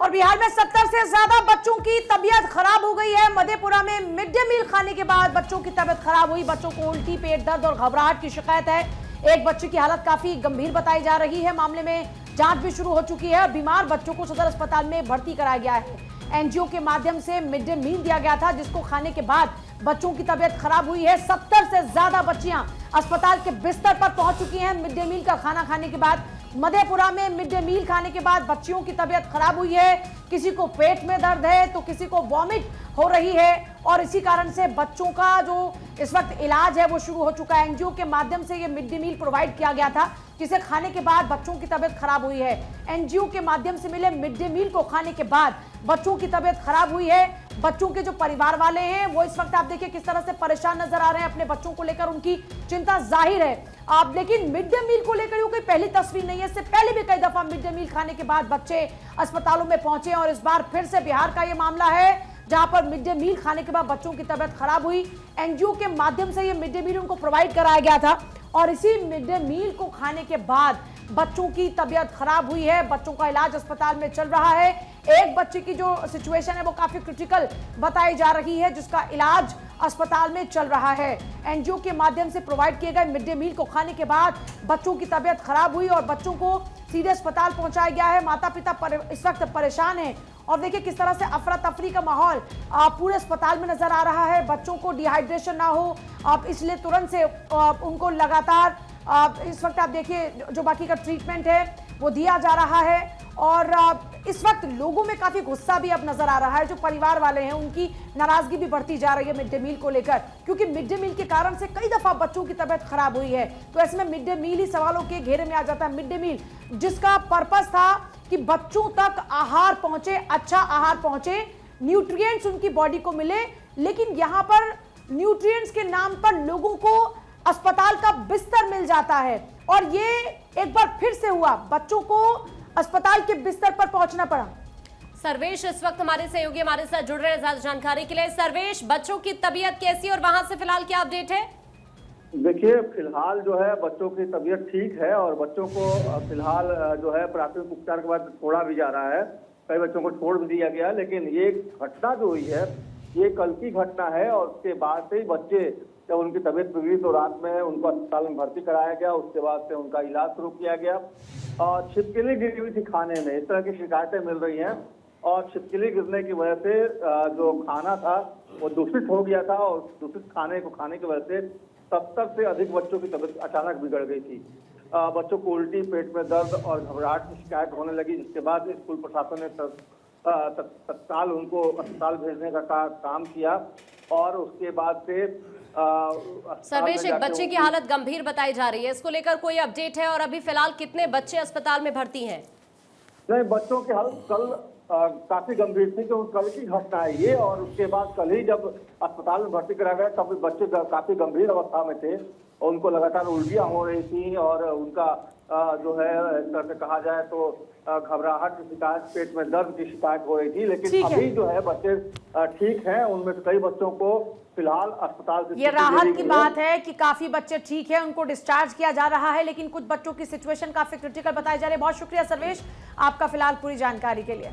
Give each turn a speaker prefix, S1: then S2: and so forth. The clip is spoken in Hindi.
S1: और बिहार में 70 से ज्यादा बच्चों की तबीयत खराब हो गई है। मधेपुरा में मिड डे मील खाने के बाद बच्चों की तबीयत खराब हुई। बच्चों को उल्टी, पेट दर्द और घबराहट की शिकायत है। एक बच्चे की हालत काफी गंभीर बताई जा रही है। मामले में जांच भी शुरू हो चुकी है। बीमार बच्चों को सदर अस्पताल में भर्ती कराया गया है। एनजीओ के माध्यम से मिड डे मील दिया गया था, जिसको खाने के बाद बच्चों की तबीयत खराब हुई है। 70 से ज्यादा बच्चियां अस्पताल के बिस्तर पर पहुंच चुकी हैं मिड डे मील का खाना खाने के बाद। मधेपुरा में मिड डे मील खाने के बाद बच्चियों की तबीयत खराब हुई है। किसी को पेट में दर्द है तो किसी को वॉमिट हो रही है और इसी कारण से बच्चों का जो इस वक्त इलाज है वो शुरू हो चुका है। एनजीओ के माध्यम से ये मिड डे मील प्रोवाइड किया गया था, जिसे खाने के बाद बच्चों की तबीयत खराब हुई है। एनजीओ के माध्यम से मिले मिड डे मील को खाने के बाद बच्चों की तबीयत खराब हुई है। बच्चों के जो परिवार वाले हैं वो इस वक्त आप देखिए किस तरह से परेशान नजर आ रहे हैं। अपने बच्चों को लेकर उनकी चिंता जाहिर है। आप लेकिन मिड डे मील को लेकर ये कोई पहली तस्वीर नहीं है। इससे पहले भी कई दफा मिड डे मील खाने के बाद बच्चे अस्पतालों में पहुंचे और इस बार फिर से बिहार का ये मामला है, जहां पर मिड डे मील खाने के बाद बच्चों की तबीयत खराब हुई। एनजीओ के माध्यम से ये मिड डे मील उनको प्रोवाइड कराया गया था और इसी मिड डे मील को खाने के बाद बच्चों की तबीयत खराब हुई है। बच्चों का इलाज अस्पताल में चल रहा है। एक बच्चे की जो सिचुएशन है वो काफी क्रिटिकल बताई जा रही है, जिसका इलाज अस्पताल में चल रहा है। एनजीओ के माध्यम से प्रोवाइड किए गए मिड डे मील को खाने के बाद बच्चों की तबीयत खराब हुई और बच्चों को सीधे अस्पताल पहुंचाया गया है। माता पिता इस वक्त परेशान हैं और देखिए किस तरह से अफरा तफरी का माहौल पूरे अस्पताल में नजर आ रहा है। बच्चों को डिहाइड्रेशन ना हो इसलिए तुरंत से उनको लगातार इस वक्त आप देखिए जो बाकी का ट्रीटमेंट है वो दिया जा रहा है। और इस वक्त लोगों में काफी गुस्सा भी अब नजर आ रहा है। जो परिवार वाले हैं उनकी नाराजगी भी बढ़ती जा रही है मिड डे मील को लेकर, क्योंकि मिड डे मील के कारण से कई दफा बच्चों की तबीयत खराब हुई है। तो ऐसे में मिड डे मील ही सवालों के घेरे में आ जाता है। मिड डे मील जिसका पर्पस था कि बच्चों तक आहार पहुंचे, अच्छा आहार पहुंचे, न्यूट्रिएंट्स उनकी बॉडी को मिले, लेकिन यहां पर न्यूट्रिएंट्स के नाम पर लोगों को अस्पताल का बिस्तर मिल जाता है। और ये एक बार फिर से हुआ, बच्चों को अस्पताल के बिस्तर पर पहुंचना पड़ा।
S2: सर्वेश इस वक्त हमारे सहयोगी हमारे साथ जुड़ रहे हैं ज्यादा जानकारी के लिए। सर्वेश, बच्चों की तबीयत कैसी और वहां से फिलहाल क्या अपडेट है?
S3: देखिए, फिलहाल जो है बच्चों की तबीयत ठीक है और बच्चों को फिलहाल जो है प्राथमिक उपचार के बाद छोड़ा भी जा रहा है। कई बच्चों को छोड़ भी दिया गया, लेकिन ये घटना जो हुई है ये कल की घटना है और उसके बाद से ही बच्चे जब उनकी तबीयत बिगड़ी तो रात में उनको अस्पताल में भर्ती कराया गया। उसके बाद से उनका इलाज शुरू किया गया और छिपकली गिरी हुई थी खाने में, इस तरह की शिकायतें मिल रही हैं। और छिपकली गिरने की वजह से जो खाना था वो दूषित हो गया था और दूषित खाने को खाने की वजह से 70 से अधिक बच्चों की तबीयत अचानक बिगड़ गई थी। बच्चों को उल्टी, पेट में दर्द और घबराहट की शिकायत होने लगी, जिसके बाद स्कूल प्रशासन ने तत्काल उनको अस्पताल भेजने का काम किया और उसके बाद से
S2: सर्वेश, एक बच्चे की हालत गंभीर बताई जा रही है, इसको लेकर कोई अपडेट है? और अभी फिलहाल कितने बच्चे अस्पताल में भर्ती हैं?
S3: नहीं, बच्चों की हालत कल काफी गंभीर थी, क्योंकि कल की घटना है ये। और उसके बाद कल ही जब अस्पताल में भर्ती कराया गया तब बच्चे काफी गंभीर अवस्था में थे और उनको लगातार उल्टियां हो रही थी और उनका जो है इस तरह से कहा जाए तो घबराहट की शिकायत, पेट में दर्द की शिकायत हो रही थी। लेकिन अभी जो है बच्चे ठीक हैं। उनमें से कई बच्चों को फिलहाल अस्पताल से
S1: ये राहत की बात है कि काफी बच्चे ठीक है, उनको डिस्चार्ज किया जा रहा है, लेकिन कुछ बच्चों की सिचुएशन काफी क्रिटिकल बताई जा रही है। बहुत शुक्रिया सर्वेश आपका फिलहाल पूरी जानकारी के लिए।